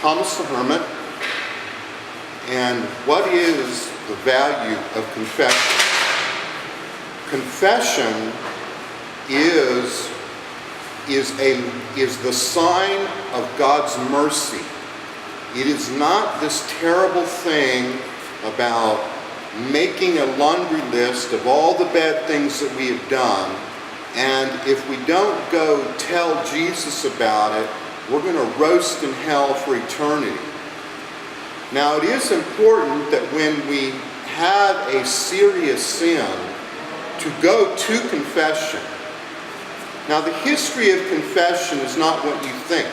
Thomas the Hermit. And what is the value of confession? Confession is the sign of God's mercy. It is not this terrible thing about making a laundry list of all the bad things that we have done, and if we don't go tell Jesus about it, we're going to roast in hell for eternity. Now, it is important that when we have a serious sin, to go to confession. Now, the history of confession is not what you think.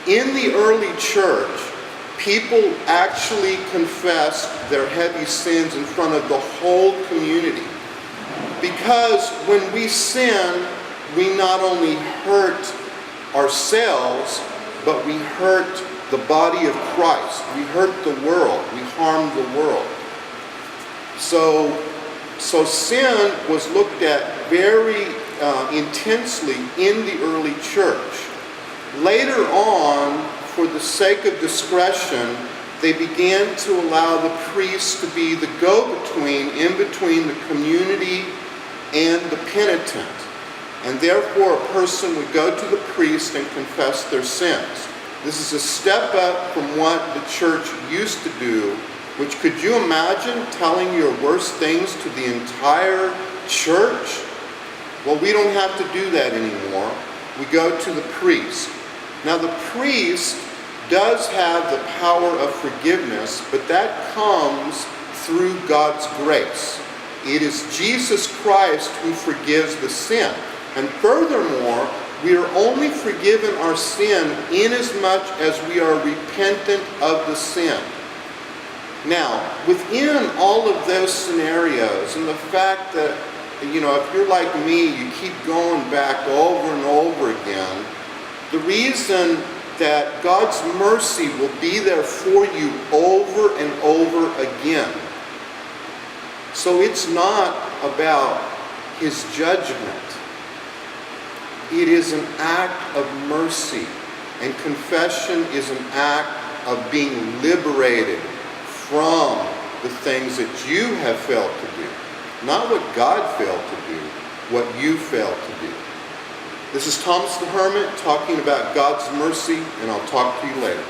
In the early church, people actually confessed their heavy sins in front of the whole community. Because when we sin, we not only hurt ourselves, but we hurt the body of Christ. We hurt the world. We harm the world. So sin was looked at very intensely in the early church. Later on, for the sake of discretion, they began to allow the priest to be the go-between in between the community and the penitent. And therefore, a person would go to the priest and confess their sins. This is a step up from what the church used to do, which, could you imagine telling your worst things to the entire church? Well, we don't have to do that anymore. We go to the priest. Now, the priest does have the power of forgiveness, but that comes through God's grace. It is Jesus Christ who forgives the sin. And furthermore, we are only forgiven our sin inasmuch as we are repentant of the sin. Now, within all of those scenarios, and the fact that, if you're like me, you keep going back over and over again, the reason that God's mercy will be there for you over and over again. So it's not about his judgment. It is an act of mercy. And confession is an act of being liberated from the things that you have failed to do. Not what God failed to do, what you failed to do. This is Thomas the Hermit talking about God's mercy, and I'll talk to you later.